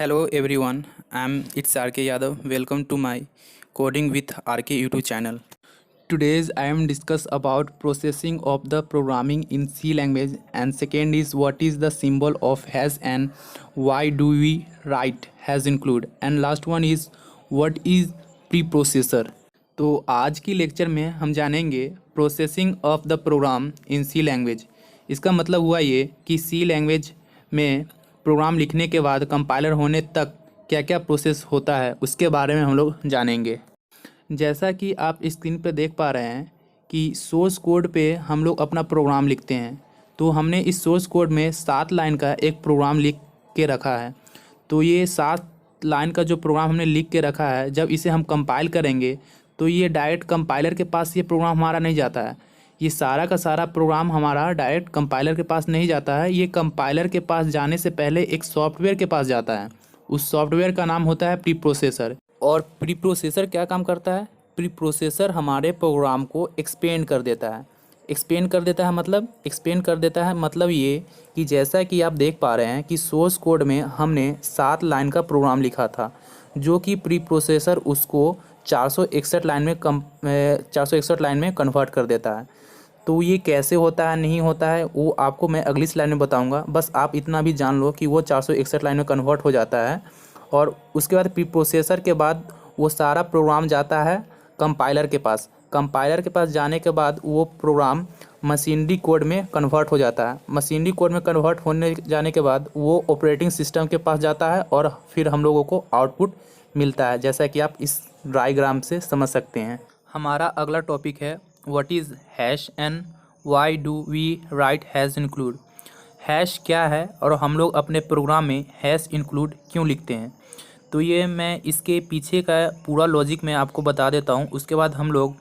Hello everyone, it's RK Yadav. Welcome to my Coding with RK YouTube channel. Today's I am discuss about processing of the programming in C language, and second is what is the symbol of hash and why do we write hash include, and last one is what is preprocessor. तो आज की lecture में हम जानेंगे processing of the program in C language. इसका मतलब हुआ ये कि सी लैंग्वेज में प्रोग्राम लिखने के बाद कंपाइलर होने तक क्या क्या प्रोसेस होता है उसके बारे में हम लोग जानेंगे। जैसा कि आप स्क्रीन पे देख पा रहे हैं कि सोर्स कोड पे हम लोग अपना प्रोग्राम लिखते हैं, तो हमने इस सोर्स कोड में 7 लाइन का एक प्रोग्राम लिख के रखा है। तो ये 7 लाइन का जो प्रोग्राम हमने लिख के रखा है, जब इसे हम कंपाइल करेंगे तो ये डायरेक्ट कंपाइलर के पास ये प्रोग्राम हमारा नहीं जाता है। ये सारा का सारा प्रोग्राम हमारा डायरेक्ट कंपाइलर के पास नहीं जाता है। ये कंपाइलर के पास जाने से पहले एक सॉफ्टवेयर के पास जाता है। उस सॉफ्टवेयर का नाम होता है प्री प्रोसेसर। और प्री प्रोसेसर क्या काम करता है? प्री प्रोसेसर हमारे प्रोग्राम को एक्सपेंड कर देता है। एक्सपेंड कर देता है मतलब ये कि जैसा कि आप देख पा रहे हैं कि सोर्स कोड में हमने 7 लाइन का प्रोग्राम लिखा था, जो कि प्री प्रोसेसर उसको 461 लाइन में कन्वर्ट कर देता है। तो ये कैसे होता है नहीं होता है वो आपको मैं अगली स्लाइड में बताऊंगा। बस आप इतना भी जान लो कि वो 461 लाइन में कन्वर्ट हो जाता है, और उसके बाद प्री प्रोसेसर के बाद वो सारा प्रोग्राम जाता है कंपाइलर के पास। कंपाइलर के पास जाने के बाद वो प्रोग्राम मशीनरी कोड में कन्वर्ट हो जाता है। मशीनरी कोड में कन्वर्ट होने जाने के बाद वो ऑपरेटिंग सिस्टम के पास जाता है, और फिर हम लोगों को आउटपुट मिलता है, जैसा कि आप इस डायग्राम से समझ सकते हैं। हमारा अगला टॉपिक है what is hash and why do we write hash include. हैश क्या है और हम लोग अपने प्रोग्राम में हैश इंक्लूड क्यों लिखते हैं? तो ये मैं इसके पीछे का पूरा लॉजिक मैं आपको बता देता हूँ, उसके बाद हम लोग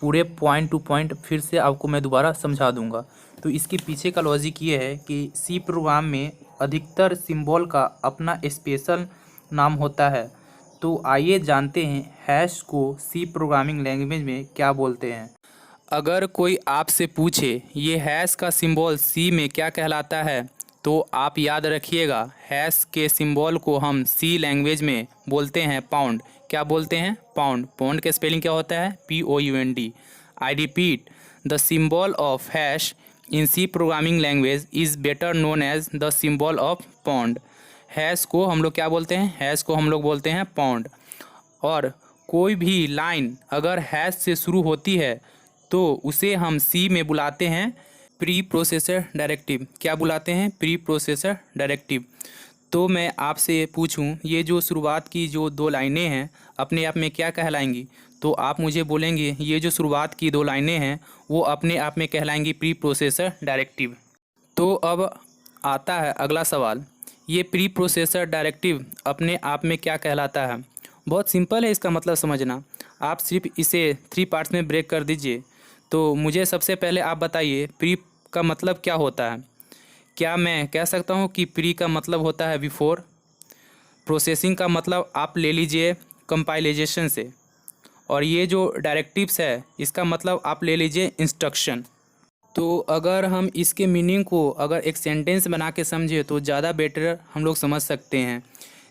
पूरे पॉइंट टू पॉइंट फिर से आपको मैं दोबारा समझा दूँगा। तो इसके पीछे का लॉजिक ये है कि सी प्रोग्राम में अधिकतर सिंबल का अपना स्पेशल नाम होता है। तो आइए जानते हैं हैश को सी प्रोग्रामिंग लैंग्वेज में क्या बोलते हैं। अगर कोई आपसे पूछे ये हैश का सिंबल सी में क्या कहलाता है, तो आप याद रखिएगा हैश के सिंबल को हम सी लैंग्वेज में बोलते हैं पाउंड। क्या बोलते हैं? पाउंड। पाउंड का स्पेलिंग क्या होता है? POUND। I repeat, the symbol of hash in C programming language is better known as the symbol of pound. Hash को हम लोग क्या बोलते हैं? हैश को हम लोग बोलते हैं पाउंड। और कोई भी लाइन अगर हैश से शुरू होती है तो उसे हम सी में बुलाते हैं प्री प्रोसेसर डायरेक्टिव। क्या बुलाते हैं? Preprocessor directive. तो मैं आपसे पूछूं ये जो शुरुआत की जो 2 लाइनें हैं अपने आप में क्या कहलाएंगी? तो आप मुझे बोलेंगे ये जो शुरुआत की 2 लाइनें हैं वो अपने आप में कहलाएंगी प्री प्रोसेसर डायरेक्टिव। तो अब आता है अगला सवाल, ये प्री प्रोसेसर डायरेक्टिव अपने आप में क्या कहलाता है? बहुत सिंपल है इसका मतलब समझना। आप सिर्फ इसे 3 पार्ट्स में ब्रेक कर दीजिए। तो मुझे सबसे पहले आप बताइए प्री का मतलब क्या होता है? क्या मैं कह सकता हूँ कि प्री का मतलब होता है बिफोर? प्रोसेसिंग का मतलब आप ले लीजिए कंपाइलेशन से, और ये जो डायरेक्टिव्स है इसका मतलब आप ले लीजिए इंस्ट्रक्शन। तो अगर हम इसके मीनिंग को अगर एक सेंटेंस बना के समझे तो ज़्यादा बेटर हम लोग समझ सकते हैं।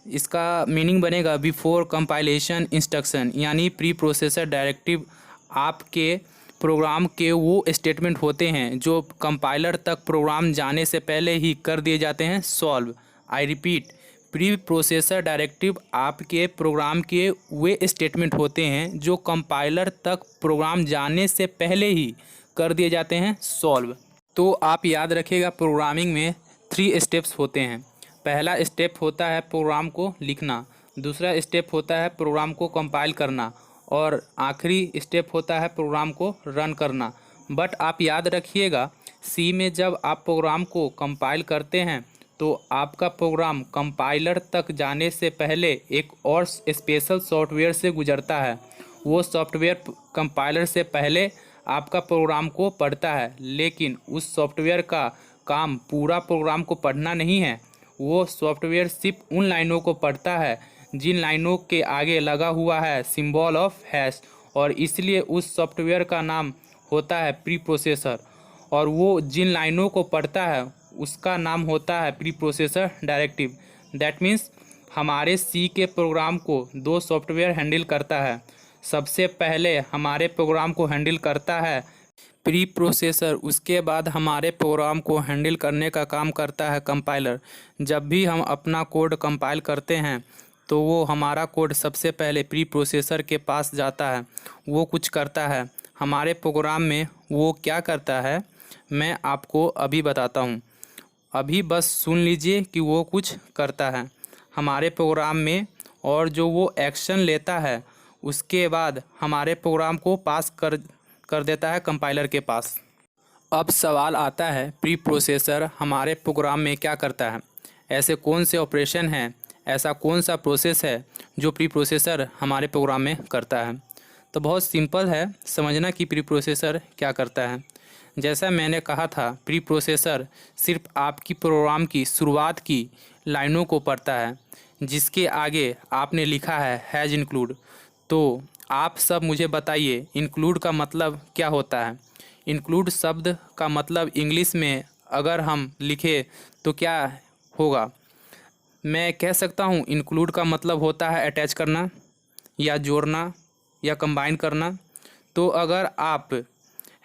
इसका मीनिंग बनेगा बिफोर कंपाइलेशन इंस्ट्रक्शन, यानी प्री प्रोसेसर डायरेक्टिव आपके प्रोग्राम के वो स्टेटमेंट होते हैं जो कंपाइलर तक प्रोग्राम जाने से पहले ही कर दिए जाते हैं solve. I repeat, pre processor directive आपके प्रोग्राम के वे स्टेटमेंट होते हैं जो कंपाइलर तक प्रोग्राम जाने से पहले ही कर दिए जाते हैं सॉल्व। तो आप याद रखिएगा प्रोग्रामिंग में 3 स्टेप्स होते हैं। पहला स्टेप होता है प्रोग्राम को लिखना, दूसरा स्टेप होता है प्रोग्राम को कंपाइल करना, और आखिरी स्टेप होता है प्रोग्राम को रन करना। बट आप याद रखिएगा सी में जब आप प्रोग्राम को कंपाइल करते हैं तो आपका प्रोग्राम कंपाइलर तक जाने से पहले एक और स्पेशल सॉफ्टवेयर से गुजरता है। वो सॉफ्टवेयर कंपाइलर से पहले आपका प्रोग्राम को पढ़ता है, लेकिन उस सॉफ्टवेयर का काम पूरा प्रोग्राम को पढ़ना नहीं है। वो सॉफ्टवेयर सिर्फ उन लाइनों को पढ़ता है जिन लाइनों के आगे लगा हुआ है सिंबल ऑफ हैश, और इसलिए उस सॉफ्टवेयर का नाम होता है प्री प्रोसेसर, और वो जिन लाइनों को पढ़ता है उसका नाम होता है pre processor directive. That means हमारे सी के प्रोग्राम को दो सॉफ्टवेयर हैंडल करता है। सबसे पहले हमारे प्रोग्राम को हैंडल करता है प्री प्रोसेसर, उसके बाद हमारे प्रोग्राम को हैंडल करने का काम करता है कंपाइलर। जब भी हम अपना कोड कंपाइल करते हैं तो वो हमारा कोड सबसे पहले प्री प्रोसेसर के पास जाता है, वो कुछ करता है हमारे प्रोग्राम में। वो क्या करता है मैं आपको अभी बताता हूँ, अभी बस सुन लीजिए कि वो कुछ करता है हमारे प्रोग्राम में, और जो वो एक्शन लेता है उसके बाद हमारे प्रोग्राम को पास कर देता है कंपाइलर के पास। अब सवाल आता है प्री प्रोसेसर हमारे प्रोग्राम में क्या करता है, ऐसे कौन से ऑपरेशन हैं, ऐसा कौन सा प्रोसेस है जो प्री प्रोसेसर हमारे प्रोग्राम में करता है। तो बहुत सिंपल है समझना कि प्री प्रोसेसर क्या करता है। जैसा मैंने कहा था, प्री प्रोसेसर सिर्फ आपकी प्रोग्राम की शुरुआत की लाइनों को पढ़ता है, जिसके आगे आपने लिखा है हैज़ इंक्लूड। तो आप सब मुझे बताइए इंक्लूड का मतलब क्या होता है। इंक्लूड शब्द का मतलब इंग्लिश में अगर हम लिखें तो क्या होगा। मैं कह सकता हूँ इंक्लूड का मतलब होता है अटैच करना या जोड़ना या कंबाइन करना। तो अगर आप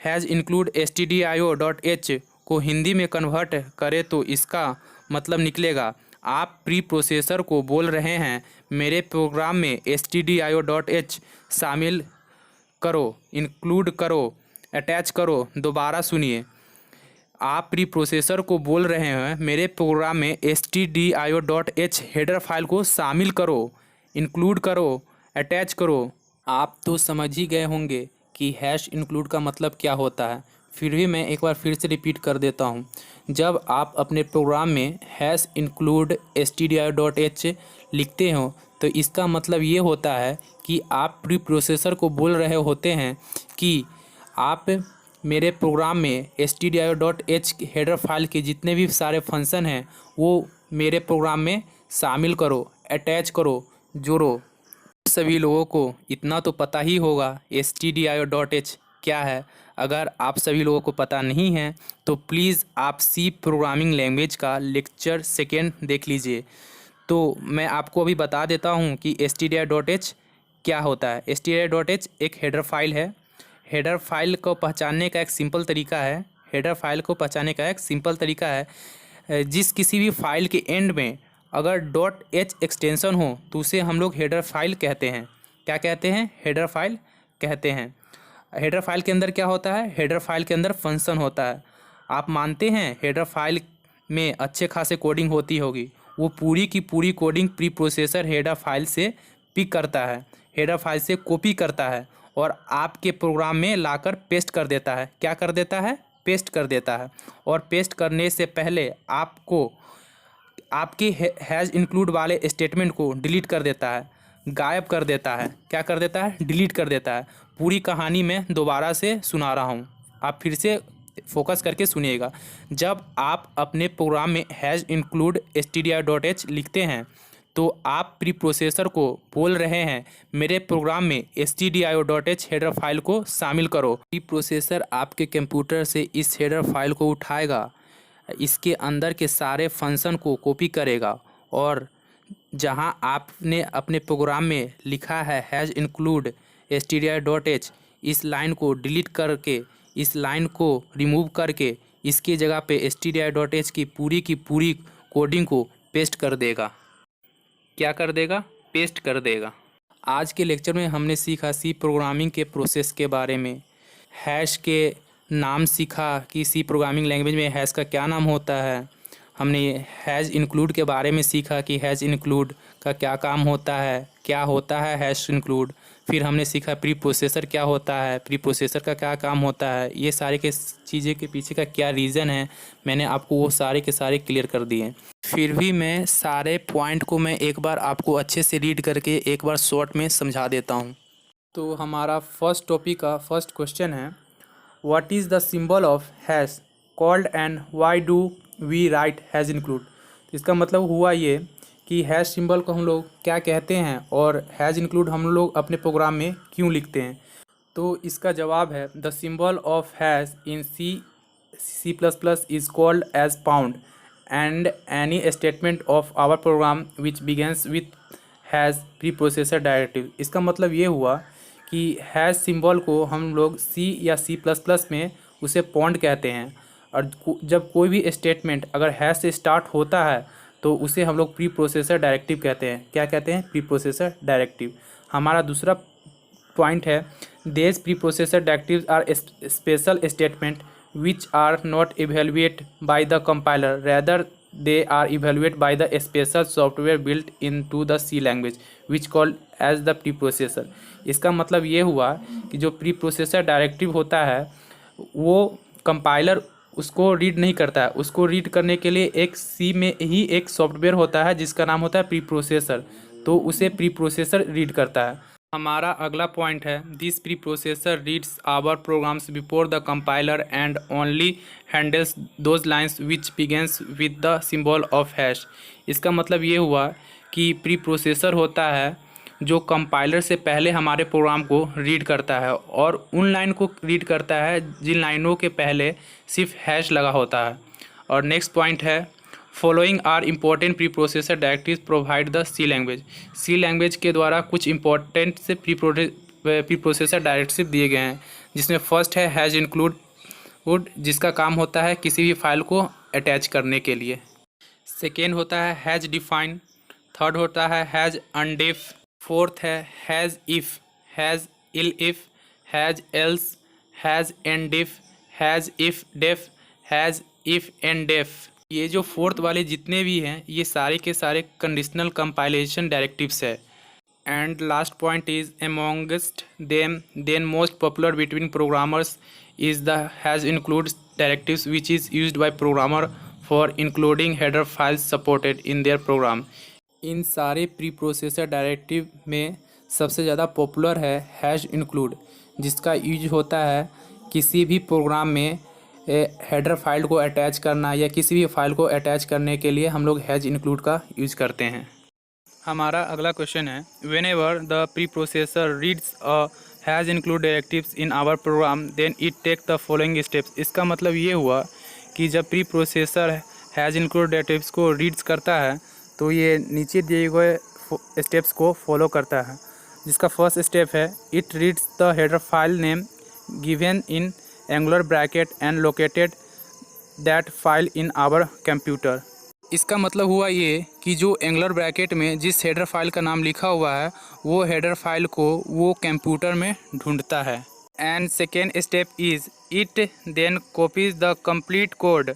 हैज़ इंक्लूड stdio.h को हिंदी में कन्वर्ट करें तो इसका मतलब निकलेगा आप प्री प्रोसेसर को बोल रहे हैं मेरे प्रोग्राम में stdio.h शामिल करो, इंक्लूड करो, अटैच करो। दोबारा सुनिए, आप प्री प्रोसेसर को बोल रहे हैं मेरे प्रोग्राम में stdio.h हेडर फाइल को शामिल करो, इंक्लूड करो, अटैच करो। आप तो समझ ही गए होंगे कि हैश इंक्लूड का मतलब क्या होता है। फिर भी मैं एक बार फिर से रिपीट कर देता हूँ। जब आप अपने प्रोग्राम में हैश इंक्लूड stdio.h लिखते हो तो इसका मतलब ये होता है कि आप प्री प्रोसेसर को बोल रहे होते हैं कि आप मेरे प्रोग्राम में stdio.h हेडर फाइल के जितने भी सारे फंक्शन हैं वो मेरे प्रोग्राम में शामिल करो, अटैच करो, जोड़ो। सभी लोगों को इतना तो पता ही होगा stdio.h क्या है। अगर आप सभी लोगों को पता नहीं है तो प्लीज़ आप सी प्रोग्रामिंग लैंग्वेज का लेक्चर सेकेंड देख लीजिए। तो मैं आपको अभी बता देता हूँ कि stdio.h क्या होता है। stdio.h एक हेडर फाइल है। हेडर फाइल को पहचानने का एक सिंपल तरीका है, जिस किसी भी फाइल के एंड में अगर .h एक्सटेंशन हो तो उसे हम लोग हेडर फाइल कहते हैं। क्या कहते हैं? हेडर फाइल कहते हैं। हेडर फाइल के अंदर क्या होता है? हेडर फाइल के अंदर फंक्शन होता है। आप मानते हैं हेडर फाइल में अच्छे खासे कोडिंग होती होगी। वो पूरी की पूरी coding pre processor header file से पिक करता है, हेडर फाइल से कॉपी करता है और आपके प्रोग्राम में लाकर पेस्ट कर देता है। क्या कर देता है? पेस्ट कर देता है। और पेस्ट करने से पहले आपको आपके हैज़ इंक्लूड वाले स्टेटमेंट को डिलीट कर देता है, गायब कर देता है। क्या कर देता है? डिलीट कर देता है। पूरी कहानी मैं दोबारा से सुना रहा हूँ, आप फिर से फोकस करके सुनिएगा। जब आप अपने प्रोग्राम में हैज़ इंक्लूड stdio.h लिखते हैं तो आप प्री प्रोसेसर को बोल रहे हैं मेरे प्रोग्राम में stdio.h हेडर फाइल को शामिल करो। प्री प्रोसेसर आपके कंप्यूटर से इस हेडर फाइल को उठाएगा, इसके अंदर के सारे फंक्शन को कॉपी करेगा और जहां आपने अपने प्रोग्राम में लिखा है हैज़ इंक्लूड stdio.h, इस लाइन को डिलीट करके, इस लाइन को रिमूव करके इसकी जगह पे stdio.h की पूरी कोडिंग को पेस्ट कर देगा। क्या कर देगा? पेस्ट कर देगा। आज के लेक्चर में हमने सीखा सी प्रोग्रामिंग के प्रोसेस के बारे में, हैश के नाम सीखा कि सी प्रोग्रामिंग लैंग्वेज में हैश का क्या नाम होता है। हमने हैज़ इंक्लूड के बारे में सीखा कि हैज़ इंक्लूड का क्या काम होता है, क्या होता है हैश इंक्लूड। फिर हमने सीखा प्री प्रोसेसर क्या होता है, प्री प्रोसेसर का क्या काम होता है, ये सारे के चीज़ें के पीछे का क्या रीज़न है, मैंने आपको वो सारे के सारे क्लियर कर दिए। फिर भी मैं सारे पॉइंट को मैं एक बार आपको अच्छे से रीड करके एक बार शॉर्ट में समझा देता हूँ। तो हमारा फर्स्ट टॉपिक का फर्स्ट क्वेश्चन है, what is the symbol of hash called and why do we write hash include. इसका मतलब हुआ ये कि हैश सिंबल को हम लोग क्या कहते हैं और हैज़ इंक्लूड हम लोग अपने प्रोग्राम में क्यों लिखते हैं। तो इसका जवाब है the symbol of hash in C plus plus is called as pound and any statement of our program which begins with hash preprocessor directive. इसका मतलब ये हुआ कि हैज़ सिंबल को हम लोग सी या सी प्लस प्लस में उसे पॉइंट कहते हैं, और जब कोई भी स्टेटमेंट अगर हैज़ से स्टार्ट होता है तो उसे हम लोग प्री प्रोसेसर डायरेक्टिव कहते हैं। क्या कहते हैं? Preprocessor directive. हमारा दूसरा पॉइंट है these preprocessor directives are special statement which are not evaluated by the compiler, rather they are evaluated by the special software built into the C language which called as the preprocessor। इसका मतलब ये हुआ कि जो preprocessor directive होता है वो compiler उसको रीड नहीं करता है, उसको रीड करने के लिए एक सी में ही एक सॉफ्टवेयर होता है जिसका नाम होता है प्रीप्रोसेसर, तो उसे प्रीप्रोसेसर रीड करता है। हमारा अगला पॉइंट है this preprocessor reads our programs before the compiler and only handles those lines which begins with the symbol of hash. इसका मतलब ये हुआ कि प्री प्रोसेसर होता है जो कंपाइलर से पहले हमारे प्रोग्राम को रीड करता है और उन लाइन को रीड करता है जिन लाइनों के पहले सिर्फ हैश लगा होता है। और नेक्स्ट पॉइंट है following are important preprocessor directives provide the C language. C language के द्वारा कुछ इंपॉर्टेंट से प्री प्रोसेसर डायरेक्टिव दिए गए हैं, जिसमें फर्स्ट है हैज़ इंक्लूड, जिसका काम होता है किसी भी फाइल को अटैच करने के लिए। सेकेंड होता है हैज़ डिफाइन। थर्ड होता है हैज़ अनडिफ। फोर्थ है hash if, hash elif, hash else, hash endif, hash ifdef, hash ifndef. ये जो फोर्थ वाले जितने भी हैं ये सारे के सारे कंडीशनल कंपाइलेशन डायरेक्टिव्स है। And last point is amongst them then most popular between programmers is the hash include directives which is used by programmer for including header files supported in their program. इन सारे preprocessor directive में सबसे ज़्यादा popular है has include, जिसका use होता है किसी भी प्रोग्राम में हेडर फाइल को अटैच करना या किसी भी फाइल को अटैच करने के लिए हम लोग हैज़ इंक्लूड का यूज करते हैं। हमारा अगला क्वेश्चन है whenever the preprocessor reads a hash include directives in our program then it take the following steps. इसका मतलब ये हुआ कि जब preprocessor hash include directives को रीड्स करता है तो ये नीचे दिए गए स्टेप्स को फॉलो करता है, जिसका फर्स्ट स्टेप है it reads the header file name given in angular bracket and located that file in our computer. इसका मतलब हुआ ये कि जो एंगुलर ब्रैकेट में जिस हेडर फाइल का नाम लिखा हुआ है वो हेडर फाइल को वो कंप्यूटर में ढूंढता है। And second step is it then copies the complete code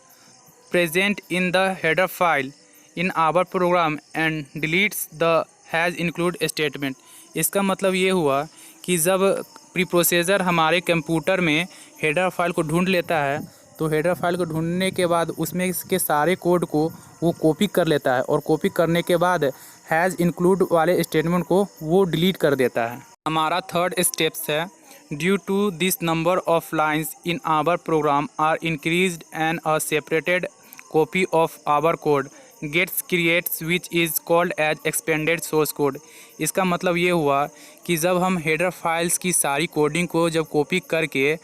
present in the header file in our program and deletes the hash include statement. इसका मतलब ये हुआ कि जब प्री प्रोसेसर हमारे कंप्यूटर में हेडर फाइल को ढूंढ लेता है तो हेडर फाइल को ढूंढने के बाद उसमें इसके सारे कोड को वो कॉपी कर लेता है और कॉपी करने के बाद हैज़ इंक्लूड वाले स्टेटमेंट को वो डिलीट कर देता है। हमारा थर्ड स्टेप्स है due to this number of lines in our program are increased and a separated copy of our code gets creates which is called as expanded source code. इसका मतलब ये हुआ कि जब हम हेडर फाइल्स की सारी कोडिंग को जब कॉपी करके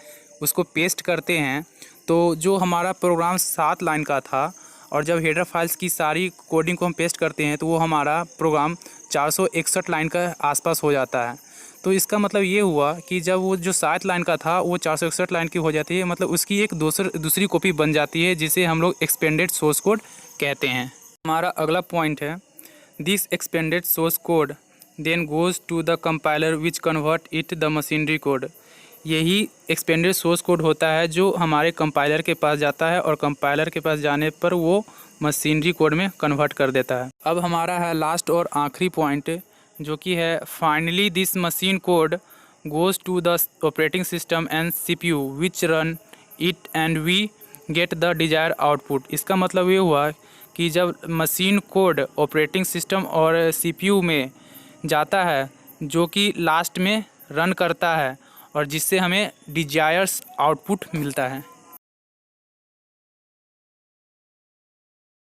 उसको पेस्ट करते हैं तो जो हमारा प्रोग्राम 7 लाइन का था और जब हेडर फाइल्स की सारी कोडिंग को हम पेस्ट करते हैं तो वो हमारा प्रोग्राम 461 लाइन का आसपास हो जाता है। तो इसका मतलब ये हुआ कि जब वो जो 7 लाइन का था वो 461 लाइन की हो जाती है, मतलब उसकी एक दूसरी कॉपी बन जाती है जिसे हम लोग एक्सपेंडेड सोर्स कोड कहते हैं। हमारा अगला पॉइंट है this expanded source code then goes to the compiler which convert it the machinery code. यही एक्सपेंडेड सोर्स कोड होता है जो हमारे कंपाइलर के पास जाता है और कंपाइलर के पास जाने पर वो मशीनरी कोड में कन्वर्ट कर देता है। अब हमारा है लास्ट और आखिरी पॉइंट जो कि है finally this machine code goes to the operating system and CPU which run it and we get the desire output. इसका मतलब ये हुआ कि जब मशीन कोड ऑपरेटिंग सिस्टम और CPU में जाता है जो कि लास्ट में रन करता है और जिससे हमें डिजायर्स आउटपुट मिलता है।